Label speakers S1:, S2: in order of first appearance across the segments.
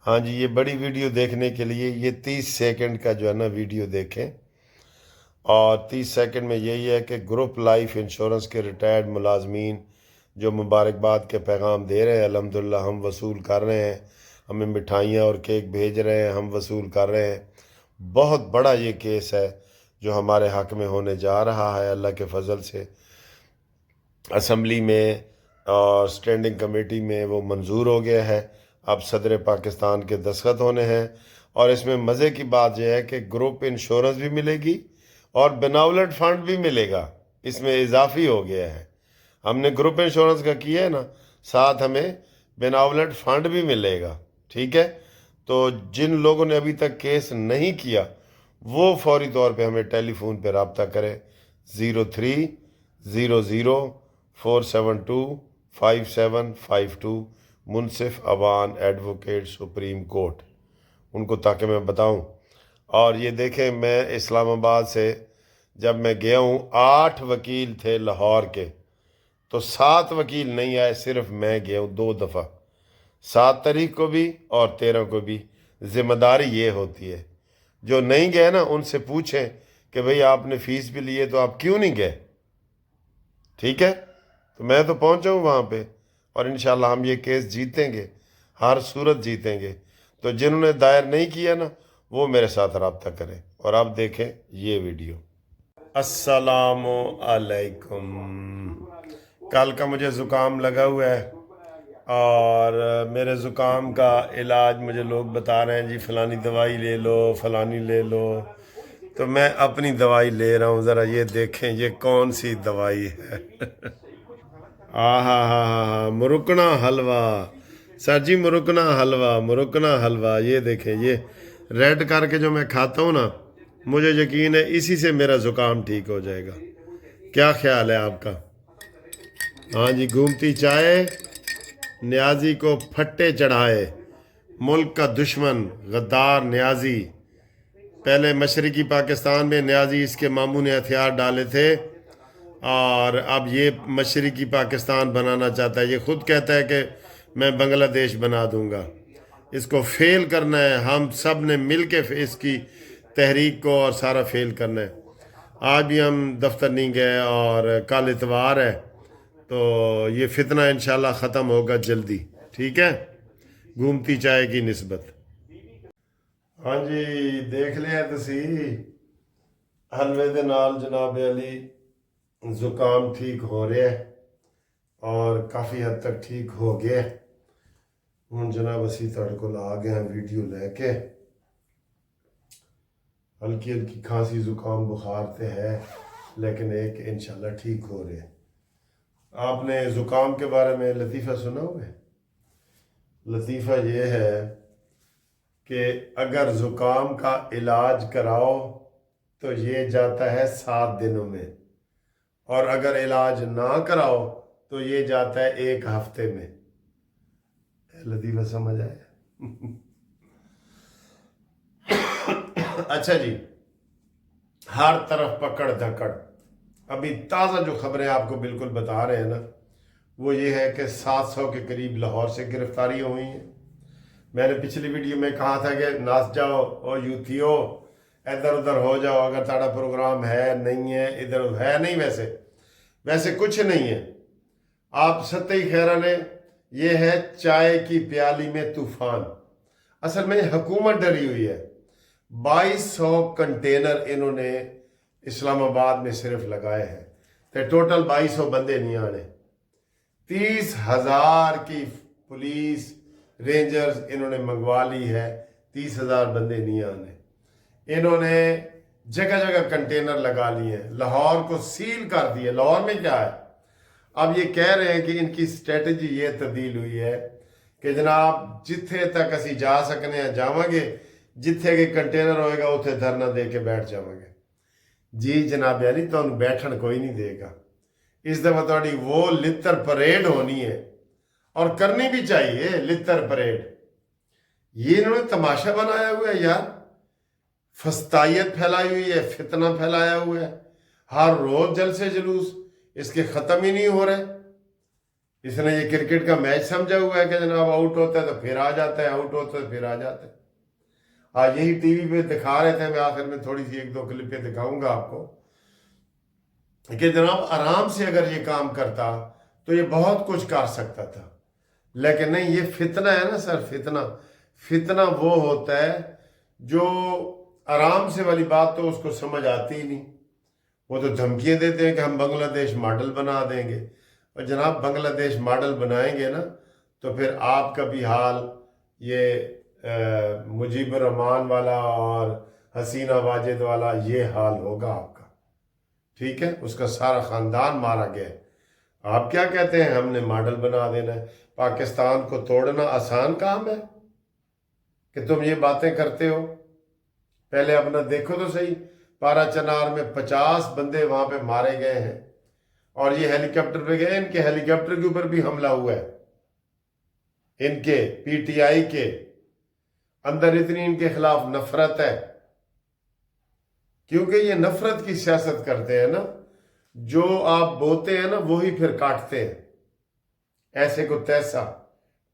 S1: ہاں جی، یہ بڑی ویڈیو دیکھنے کے لیے یہ 30 سیکنڈ کا جو ہے نا ویڈیو دیکھیں، اور 30 سیکنڈ میں یہی ہے کہ گروپ لائف انشورنس کے ریٹائرڈ ملازمین جو مبارکباد کے پیغام دے رہے ہیں، الحمدللہ ہم وصول کر رہے ہیں، ہمیں مٹھائیاں اور کیک بھیج رہے ہیں، ہم وصول کر رہے ہیں۔ بہت بڑا یہ کیس ہے جو ہمارے حق میں ہونے جا رہا ہے، اللہ کے فضل سے اسمبلی میں اور اسٹینڈنگ کمیٹی میں وہ منظور ہو گیا ہے۔ اب صدر پاکستان کے دستخط ہونے ہیں، اور اس میں مزے کی بات یہ ہے کہ گروپ انشورنس بھی ملے گی اور بناولٹ فنڈ بھی ملے گا، اس میں اضافی ہو گیا ہے۔ ہم نے گروپ انشورنس کا کیا ہے نا، ساتھ ہمیں بناولٹ فنڈ بھی ملے گا، ٹھیک ہے؟ تو جن لوگوں نے ابھی تک کیس نہیں کیا وہ فوری طور پہ ہمیں ٹیلی فون پہ رابطہ کریں، 030004725752، منصف اوان ایڈوکیٹ سپریم کورٹ، ان کو تاکہ میں بتاؤں۔ اور یہ دیکھیں، میں اسلام آباد سے جب میں گیا ہوں 8 وکیل تھے لاہور کے، تو 7 وکیل نہیں آئے، صرف میں گیا ہوں 2 دفعہ، 7 تاریخ کو بھی اور 13 کو بھی۔ ذمہ داری یہ ہوتی ہے، جو نہیں گئے نا ان سے پوچھیں کہ بھئی آپ نے فیس بھی لی ہے تو آپ کیوں نہیں گئے، ٹھیک ہے؟ تو میں تو پہنچا ہوں وہاں پہ، اور انشاءاللہ ہم یہ کیس جیتیں گے، ہر صورت جیتیں گے۔ تو جنہوں نے دائر نہیں کیا نا وہ میرے ساتھ رابطہ کریں، اور اب دیکھیں یہ ویڈیو۔ السلام علیکم۔ کل کا مجھے زکام لگا ہوا ہے، اور میرے زکام کا علاج مجھے لوگ بتا رہے ہیں جی فلانی دوائی لے لو، فلانی لے لو، تو میں اپنی دوائی لے رہا ہوں۔ ذرا یہ دیکھیں یہ کون سی دوائی ہے۔ ہاں ہاں ہاں ہاں، مرکنا حلوہ، سر جی مرکنا حلوہ، مرکنا حلوہ، یہ دیکھیں یہ ریڈ کر کے جو میں کھاتا ہوں نا، مجھے یقین ہے اسی سے میرا زکام ٹھیک ہو جائے گا۔ کیا خیال ہے آپ کا؟ ہاں جی، گھومتی چائے نیازی کو پھٹے چڑھائے، ملک کا دشمن غدار نیازی۔ پہلے مشرقی پاکستان میں نیازی اس کے ماموں نے ہتھیار ڈالے تھے، اور اب یہ مشرقی پاکستان بنانا چاہتا ہے۔ یہ خود کہتا ہے کہ میں بنگلہ دیش بنا دوں گا۔ اس کو فیل کرنا ہے، ہم سب نے مل کے اس کی تحریک کو اور سارا فیل کرنا ہے۔ آج بھی ہم دفتر نہیں گئے، اور کل اتوار ہے، تو یہ فتنہ انشاءاللہ ختم ہوگا جلدی، ٹھیک ہے؟ گھومتی چائے کی نسبت۔ ہاں جی، دیکھ لیا تسی حلوے دے نال جناب علی زکام ٹھیک ہو رہا ہے، اور کافی حد تک ٹھیک ہو گیا۔ ہوں جناب اسی تڑ کو آ گئے ہیں ویڈیو لے کے۔ ہلکی ہلکی کھانسی زکام بخار تے ہے، لیکن ایک انشاءاللہ ٹھیک ہو رہے ہیں۔ آپ نے زکام کے بارے میں لطیفہ سنا ہوا ہے؟ لطیفہ یہ ہے کہ اگر زکام کا علاج کراؤ تو یہ جاتا ہے 7 دنوں میں، اور اگر علاج نہ کراؤ تو یہ جاتا ہے 1 ہفتے میں۔ لطیفہ سمجھ آیا؟ اچھا جی، ہر طرف پکڑ دھکڑ۔ ابھی تازہ جو خبریں آپ کو بالکل بتا رہے ہیں نا، وہ یہ ہے کہ 700 کے قریب لاہور سے گرفتاریاں ہوئی ہیں۔ میں نے پچھلی ویڈیو میں کہا تھا کہ ناس جاؤ او یوتھیو، ادھر ادھر ہو جاؤ، اگر تھوڑا پروگرام ہے نہیں ہے، ادھر ہے نہیں، ویسے کچھ نہیں ہے۔ آپ ستی خیرہ نے، یہ ہے چائے کی پیالی میں طوفان۔ اصل میں حکومت ڈری ہوئی ہے۔ 2200 کنٹینر انہوں نے اسلام آباد میں صرف لگائے ہیں، تو ٹوٹل 2200 بندے نہیں آنے۔ 30,000 کی پولیس رینجرز انہوں نے منگوا لی ہے، 30,000 بندے نہیں آنے۔ انہوں نے جگہ جگہ کنٹینر لگا لیے ہیں، لاہور کو سیل کر دیے۔ لاہور میں کیا ہے؟ اب یہ کہہ رہے ہیں کہ ان کی سٹریٹجی یہ تبدیل ہوئی ہے کہ جناب جتھے تک اسی جا سکنے ہیں جاواں گے، جتھے کہ کنٹینر ہوئے گا اتھے دھرنا دے کے بیٹھ جاواں گے۔ جی جناب، یعنی تو بیٹھن کوئی نہیں دے گا۔ اس دفعہ تھوڑی وہ لتر پریڈ ہونی ہے، اور کرنی بھی چاہیے لتر پریڈ۔ یہ انہوں نے تماشا بنایا ہوا ہے یار، فسطائیت پھیلائی ہوئی ہے، فتنہ پھیلایا ہوا ہے، ہر روز جلسے جلوس، اس کے ختم ہی نہیں ہو رہے۔ اس نے یہ کرکٹ کا میچ سمجھا ہوا ہے کہ جناب آؤٹ ہوتا ہے تو پھر آ جاتا ہے، آؤٹ ہوتا ہے پھر آ جاتا ہے۔ آج یہی ٹی وی پہ دکھا رہے تھے، میں آخر میں تھوڑی سی ایک دو کلپیں دکھاؤں گا آپ کو، کہ جناب آرام سے اگر یہ کام کرتا تو یہ بہت کچھ کر سکتا تھا، لیکن نہیں، یہ فتنہ ہے نا سر، فتنہ وہ ہوتا ہے جو آرام سے والی بات تو اس کو سمجھ آتی ہی نہیں، وہ تو دھمکیاں دیتے ہیں کہ ہم بنگلہ دیش ماڈل بنا دیں گے، اور جناب بنگلہ دیش ماڈل بنائیں گے نا تو پھر آپ کا بھی حال یہ مجیب الرحمان والا اور حسینہ واجد والا یہ حال ہوگا آپ کا، ٹھیک ہے؟ اس کا سارا خاندان مارا گیا۔ آپ کیا کہتے ہیں ہم نے ماڈل بنا دینا ہے؟ پاکستان کو توڑنا آسان کام ہے کہ تم یہ باتیں کرتے ہو؟ پہلے اپنا دیکھو تو صحیح، پارا چنار میں 50 بندے وہاں پہ مارے گئے ہیں، اور یہ ہیلی کاپٹر پہ گئے، ان کے ہیلی کاپٹر کے اوپر بھی حملہ ہوا ہے، ان کے پی ٹی آئی کے اندر اتنی ان کے خلاف نفرت ہے، کیونکہ یہ نفرت کی سیاست کرتے ہیں نا، جو آپ بوتے ہیں نا وہی پھر کاٹتے ہیں، ایسے کو تیسا،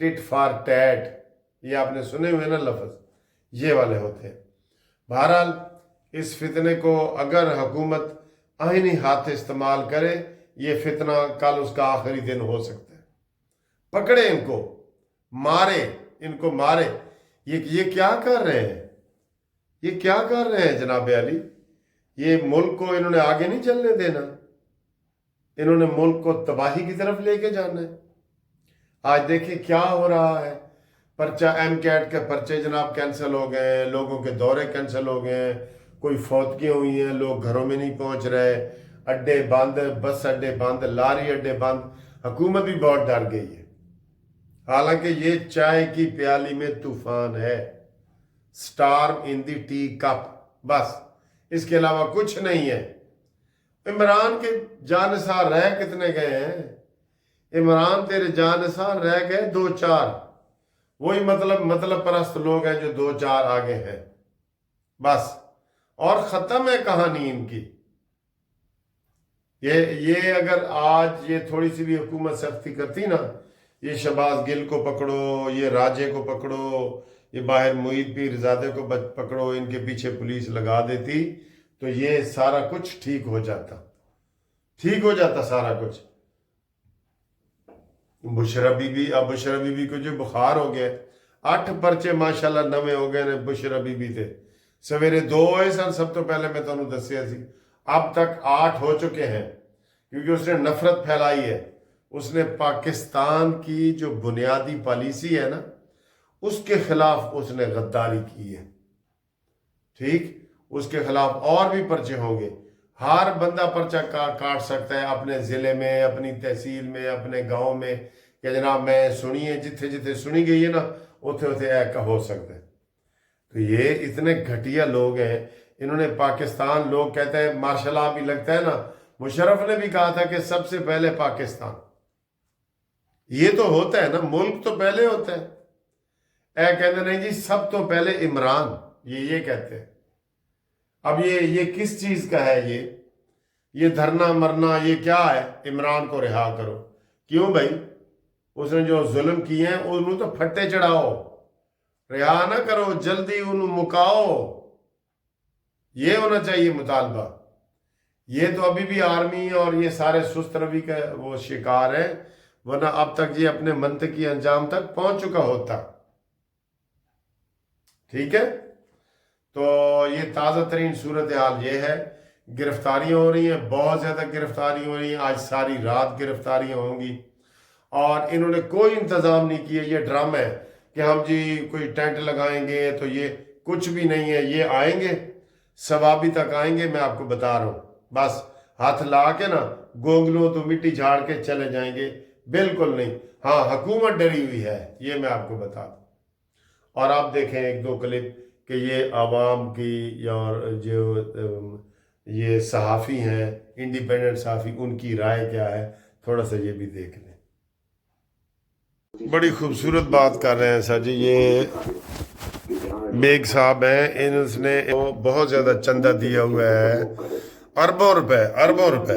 S1: ٹٹ فار ٹیٹ، یہ آپ نے سنے ہوئے نا لفظ، یہ والے ہوتے ہیں۔ بہرحال اس فتنے کو اگر حکومت آئینی ہاتھ استعمال کرے، یہ فتنہ کل اس کا آخری دن ہو سکتا ہے۔ پکڑے ان کو، مارے ان کو، مارے۔ یہ کیا کر رہے ہیں؟ یہ کیا کر رہے ہیں جناب علی؟ یہ ملک کو انہوں نے آگے نہیں چلنے دینا، انہوں نے ملک کو تباہی کی طرف لے کے جانا ہے۔ آج دیکھیں کیا ہو رہا ہے، پرچہ ایم کیٹ کے پرچے جناب کینسل ہو گئے ہیں، لوگوں کے دورے کینسل ہو گئے ہیں، کوئی فوتگیاں ہوئی ہیں، لوگ گھروں میں نہیں پہنچ رہے، اڈے بند، بس اڈے بند، لاری اڈے بند، حکومت بھی بہت ڈر گئی ہے۔ حالانکہ یہ چائے کی پیالی میں طوفان ہے، سٹارم ان دی ٹی کپ، بس اس کے علاوہ کچھ نہیں ہے۔ عمران کے جانثار رہ کتنے گئے ہیں؟ عمران تیرے جانثار رہ گئے 2-4، وہی مطلب پرست لوگ ہیں جو 2-4 آگے ہیں، بس، اور ختم ہے کہانی ان کی۔ یہ اگر آج یہ تھوڑی سی بھی حکومت سختی کرتی نا، یہ شہباز گل کو پکڑو، یہ راجے کو پکڑو، یہ باہر معید پیر زادے کو پکڑو، ان کے پیچھے پولیس لگا دیتی تو یہ سارا کچھ ٹھیک ہو جاتا سارا کچھ۔ بشرا بی بی کو جو بخار ہو گیا، 8 پرچے ماشاءاللہ نویں ہو گئے نے بشرا بی بی تھے، سویرے 2 ہوئے سن، سب تو پہلے میں تمہیں دسیا سی، اب تک 8 ہو چکے ہیں، کیونکہ اس نے نفرت پھیلائی ہے، اس نے پاکستان کی جو بنیادی پالیسی ہے نا اس کے خلاف اس نے غداری کی ہے، ٹھیک؟ اس کے خلاف اور بھی پرچے ہوں گے، ہر بندہ پرچہ کاٹ سکتا ہے اپنے ضلع میں، اپنی تحصیل میں، اپنے گاؤں میں، کہ جناب میں سنی ہے، جتھے سنی گئی ہے نا اتھے ایک کا ہو سکتا ہے۔ تو یہ اتنے گھٹیا لوگ ہیں، انہوں نے پاکستان، لوگ کہتے ہیں ماشاء اللہ بھی لگتا ہے نا، مشرف نے بھی کہا تھا کہ سب سے پہلے پاکستان، یہ تو ہوتا ہے نا، ملک تو پہلے ہوتا ہے، کہتے نہیں جی سب تو پہلے عمران، یہ کہتے ہیں۔ اب یہ کس چیز کا ہے؟ یہ دھرنا مرنا یہ کیا ہے؟ عمران کو رہا کرو، کیوں بھائی؟ اس نے جو ظلم کیے ہیں انہوں تو پھٹے چڑھاؤ، رہا نہ کرو، جلدی انہوں مکاؤ، یہ ہونا چاہیے مطالبہ۔ یہ تو ابھی بھی آرمی اور یہ سارے سست روی کا وہ شکار ہیں، ورنہ اب تک یہ اپنے منطقی انجام تک پہنچ چکا ہوتا، ٹھیک ہے؟ تو یہ تازہ ترین صورتحال یہ ہے، گرفتاریاں ہو رہی ہیں، بہت زیادہ گرفتاریاں ہو رہی ہیں، آج ساری رات گرفتاریاں ہوں گی، اور انہوں نے کوئی انتظام نہیں کیا۔ یہ ڈرامہ ہے کہ ہم جی کوئی ٹینٹ لگائیں گے تو یہ کچھ بھی نہیں ہے، یہ آئیں گے ثوابی تک آئیں گے، میں آپ کو بتا رہا ہوں، بس ہاتھ لا کے نا گونگلوں تو مٹی جھاڑ کے چلے جائیں گے، بالکل نہیں۔ ہاں حکومت ڈری ہوئی ہے، یہ میں آپ کو بتا دوں۔ اور آپ دیکھیں 1-2 کلپ کہ یہ عوام کی اور جو یہ صحافی ہیں، انڈیپینڈنٹ صحافی، ان کی رائے کیا ہے، تھوڑا سا یہ بھی دیکھ لیں۔ بڑی خوبصورت بات کر رہے ہیں سر جی، یہ بیگ صاحب ہیں، انہوں نے بہت زیادہ چندہ دیا ہوا ہے، اربوں روپے۔